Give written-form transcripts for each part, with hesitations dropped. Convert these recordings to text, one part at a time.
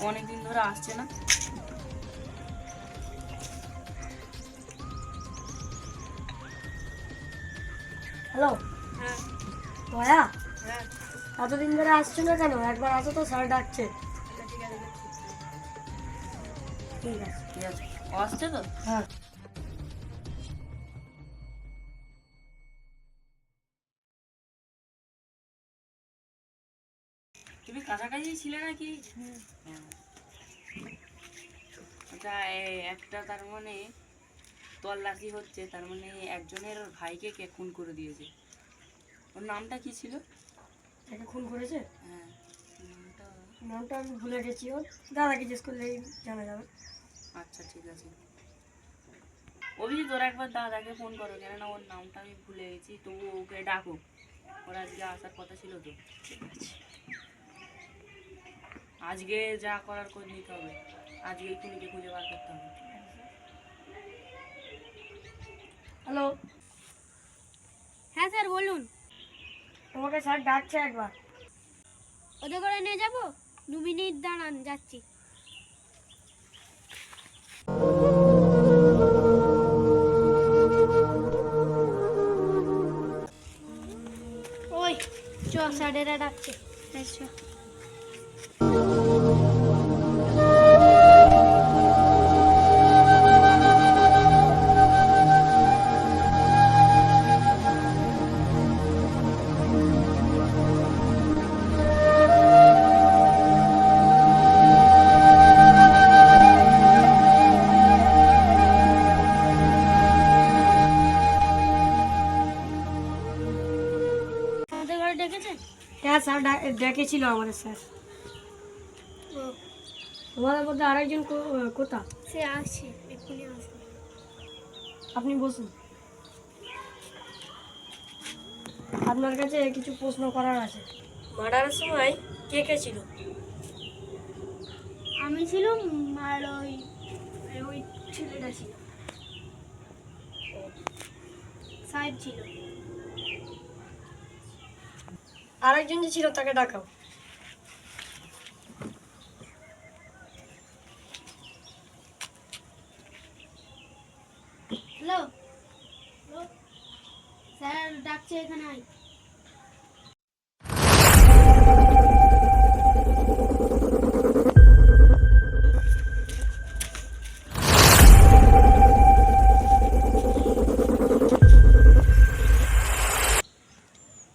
অনেকদিন ধরে আসছে না। হ্যালো। হ্যাঁ দয়া, হ্যাঁ এতদিন ধরে আসছো না কেন? একবার আসো তো, স্যার ডাকছে। ঠিক আছে ঠিক আছে। ঠিক আছে, ও আসছে তো। হ্যাঁ। তুমি কাছাকাছি ছিলে নাকি? হ্যাঁ। আচ্ছা, একটা তার মানে তল্লাশি হচ্ছে, তার মানে একজনের ওর ভাইকে কে খুন করে দিয়েছে। ওর নামটা কি ছিল? তাকে খুন করেছে? হ্যাঁ, নামটা। নামটা আমি ভুলে গেছি। ওর দাদাকে জিজ্ঞেস করলেই জানা যাবে। আচ্ছা ঠিক আছে, অভিজিৎ ওরা একবার দাদাকে ফোন করো, কেননা ওর নামটা আমি ভুলে গেছি, তবু ওকে ডাকো, ওর আজকে আসার কথা ছিল তো। ঠিক আছে। আজকে যা করার করে নিতে হবে, আজকেই খুনিকে খুঁজে বার করতে হবে। হ্যালো। হ্যাঁ স্যার বলুন। তোমাকে স্যার ডাকছে একবার। ওদের করে নিয়ে যাব? 2 মিনিট দাঁড়ান, যাচ্ছি। ওই চ, স্যারেরা ডাকছে। চ। আমাদের ঘরে ডেকেছেন? হ্যাঁ স্যার, ডেকেছিল আমাদের স্যার। ও, তোমাদের মধ্যে আরেকজন কোথা? সে আসছে, এক্ষুনি আসবে। আপনি বসুন। আপনার কাছে কিছু প্রশ্ন করার আছে। মার্ডারের সময় কে কে ছিল? আমি ছিলাম, আর ওই ওই ছেলেটা ছিল, সাহেব ছিল। আরেকজন যে ছিল তাকে ডাকাও। হ্যালো, স্যার ডাকছে, এখানে আয়।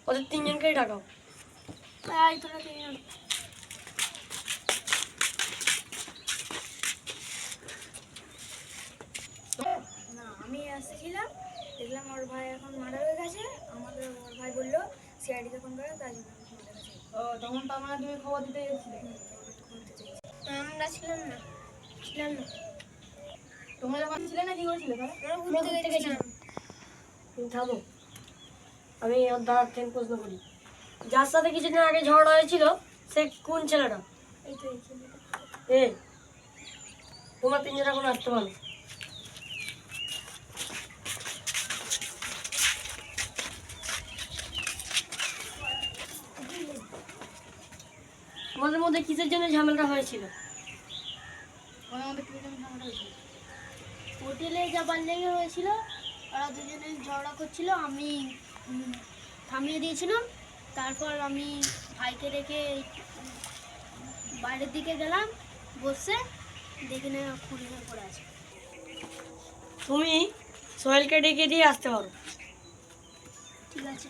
ওদের তিনজনকেই ডাকাও। আয় তোরা তিনজন। না, আমি আসছিলাম, দেখলাম ওর ভাই এখন মার্ডার হয়ে গেছে। ওর ভাই বললো সিআইডিকে ফোন করে, তাই জন্য আমি ফোন করেছি। তখন তার মানে তুমি খবর দিতে গেছিলে? আমরা ছিলাম না। তোমরা যখন ছিলে না, কি করেছিলে তাহলে? আমরা ঘুরতে গেছিলাম। তুমি থামো, আমি ওর দাদার থেকে প্রশ্ন করি। যার সাথে কিছুদিন আগে ঝগড়া হয়েছিল সে কোন ছেলেটা? এই তো এই ছেলেটা। এ, তোমার তিনজন এখন আসতে পারো। তোমাদের মধ্যে কিসের জন্য ঝামেলাটা হয়েছিল? আমাদের কি জন্য ঝামেলা হয়েছিল? হোটেলে যাবার লেগে হয়েছিল। ওরা দুজনে ঝগড়া করছিল, আমি থামিয়ে দিয়েছিলাম। তারপর আমি ভাইকে রেখে বাইরের দিকে গেলাম, বসে দেখে না খুঁড়ি হয়ে পড়ে আছে। তুমি সোহেলকে ডেকে দিয়ে আসতে পারো। ঠিক আছে।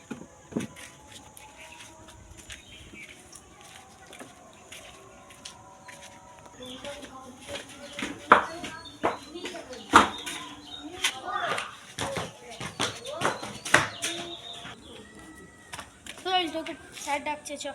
সোহেল, তোকে স্যার ডাকছে, চ।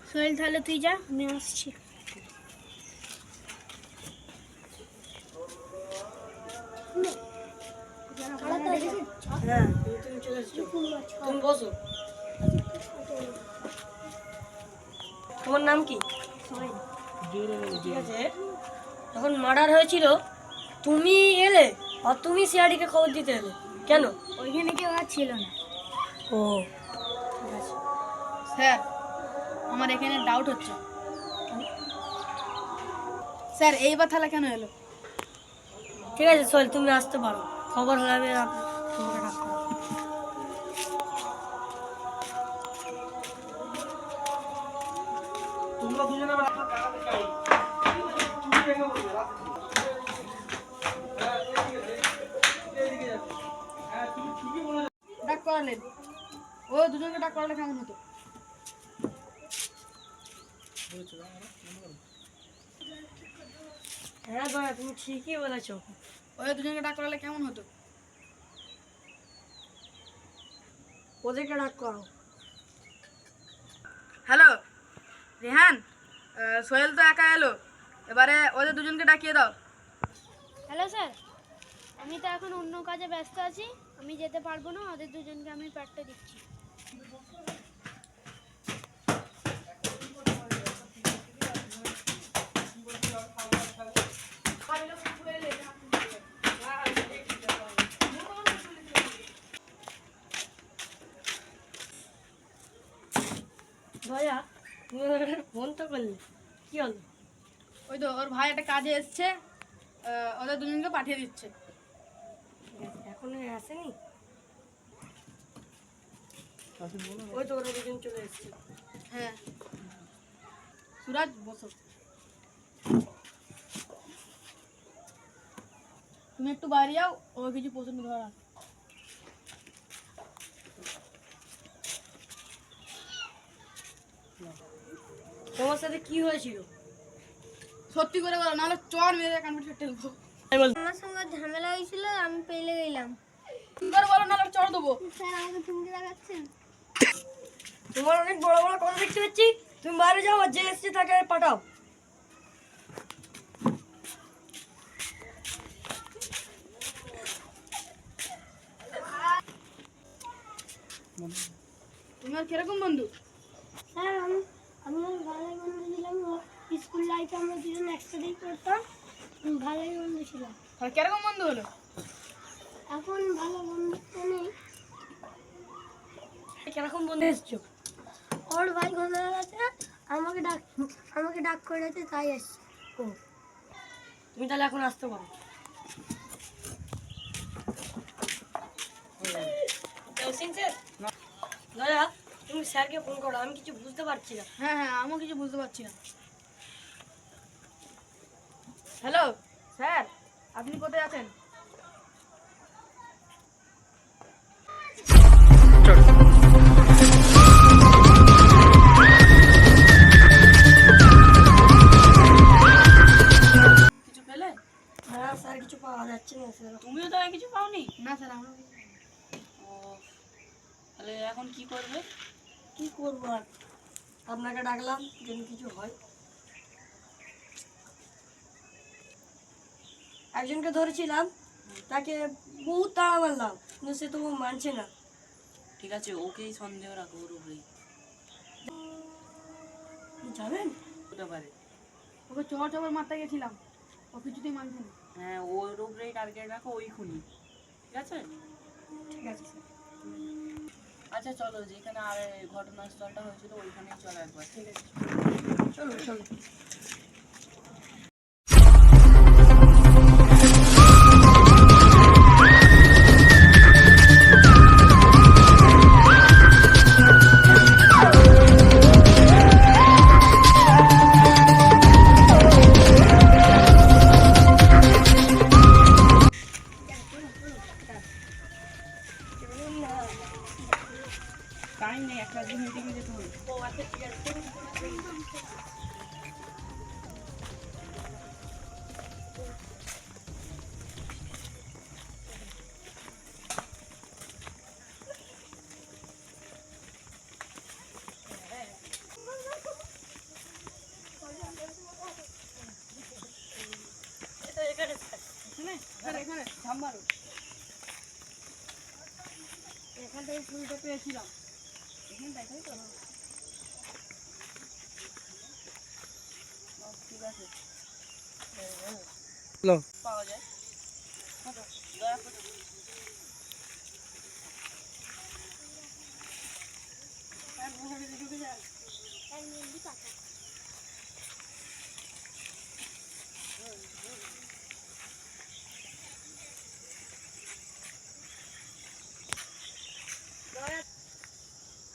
সোহেল, তাহলে তুই যা, আমি আসছি। হ্যাঁ তুমি চলে এসছো, তুমি বসো। তোমার নাম কি? ঠিক আছে, যখন মার্ডার হয়েছিল তুমি এলে আর তুমি সিআইডিকে খবর দিতে এলে কেন? ওইখানে কেউ আর ছিল না। ও ঠিক আছে। স্যার আমার এখানে ডাউট হচ্ছে। স্যার এইবার থালা কেন এলো? ঠিক আছে সোহেল, তুমি আসতে পারো, খবর হলে আমি তোমাকে ডাকবো। ডাক করালেন, ও দুজনকে ডাক করালে কেমন হতো? হ্যাঁ দয়া, তুমি ঠিকই বলেছো। ওই দুজনকে ডাক করালে কেমন হতো? ওদেরকে ডাক করো। হ্যালো রেহান, সোহেল তো একা এলো, এবারে ওদের দুজনকে ডাকিয়ে দাও। হ্যালো স্যার, আমি তো এখন অন্য কাজে ব্যস্ত আছি, আমি যেতে পারবো না। ওদের দুজনকে আমি প্যাডটা দিচ্ছি। দয়া, তুমি ওদেরকে ফোন তো করলে, কি হলো? ওই তো ওর ভাই একটা কাজে এসছে, ওদের দুজনকে পাঠিয়ে দিচ্ছে। এখনো আসেনি? ওই তো ওরা দুজন চলে এসছে। হ্যাঁ সুরাজ বসো, তুমি একটু বাইরে যাও, ও কিছু প্রশ্ন ধরা। তোমার সাথে কি হয়েছিল? সত্যি করে বলো, নাহলে চর মেরে কানপিট ফেটে দেবো। আমার সঙ্গে ঝামেলা হয়েছিল, আমি পেলে গেলাম। কি করে বলো, নাহলে চর দেবো। স্যার আমাকে তুমি দেখাচ্ছেন? তোমার অনেক বড় বড় কথা দেখতে পাচ্ছি, তুমি বাইরে যাও আর যে এসছে তাকে পাঠাও। তোমার কিরকম বন্ধু? স্যার আমি আমার ভালোই বন্ধু ছিলাম। স্কুল লাইফে আমরা দুজন একসাথেই পড়তাম, ভালোই বন্ধু ছিলাম। তাহলে কিরকম বন্ধু হলো? এখন ভালো বন্ধুত্ব নেই। কিরকম বন্ধু এসছো? ওর ভাই ঘটনা গেছে, আমাকে ডাক করেছে, তাই এসছে। ও, তুমি তাহলে এখন আসতে পারো। দয়া, তুমি স্যারকে ফোন করো, আমি কিছু বুঝতে পারছি না। হ্যাঁ হ্যাঁ, আমিও কিছু বুঝতে পারছি না। হ্যালো স্যার, আপনি কোথায় আছেন? কিছু পেলে? হ্যাঁ স্যার, কিছু পাওয়া যাচ্ছে না স্যার। তুমিও তো কিছু পাওনি? না স্যার, আমরা ও, তাহলে এখন কি করবে? কি করবো আর, আপনাকে ডাকলাম যদি কিছু হয়। একজনকে ধরেছিলাম, তাকে বহুত তাড়া মারলাম, কিন্তু সে তবু মানছে না। ঠিক আছে, ওকেই সন্দেহ রাখো, ওর উপরেই যাবেন? হতে পারে। ওকে চর চর মারতে গেছিলাম, ও কিছুতেই মানছে না। হ্যাঁ, ওর উপরেই টার্গেট রাখো, ওই খুনি। ঠিক আছে? ঠিক আছে স্যার। আচ্ছা চলো, যেখানে আর ঘটনাস্থলটা হয়েছিল ওইখানেই চলো একবার। ঠিক আছে, চলো চলো। টাইম নেই, একটা দিন মিটিংয়ে যেতে হবে। ও আচ্ছা ঠিক আছে। এখানে স্যার, এখানে ঝাম মারো। থেকে ফুলটা পেয়েছিলাম। এখানে দেখাই তো ঠিক আছে পাওয়া যায় দয়া করে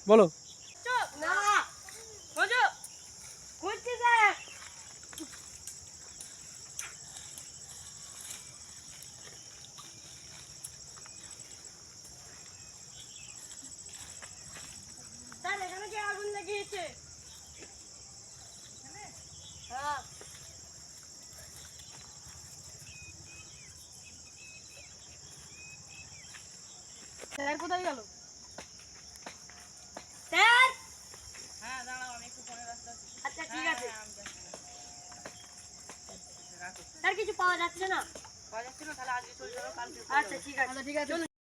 বলো। না বুঝো খুঁজছি স্যার। স্যার এখানে কি আগুন লাগিয়েছে? হ্যাঁ স্যার কোথায় গেল? স্যার। হ্যাঁ দাঁড়াও আমি একটু ফোনে ব্যস্ত আছি আচ্ছা ঠিক আছে। হ্যাঁ, আমি যাচ্ছি। রাখো স্যার কিছু পাওয়া যাচ্ছে না। পাওয়া যাচ্ছে না তাহলে আজকে চলে যাবো কালকে আচ্ছা ঠিক আছে। ঠিক আছে।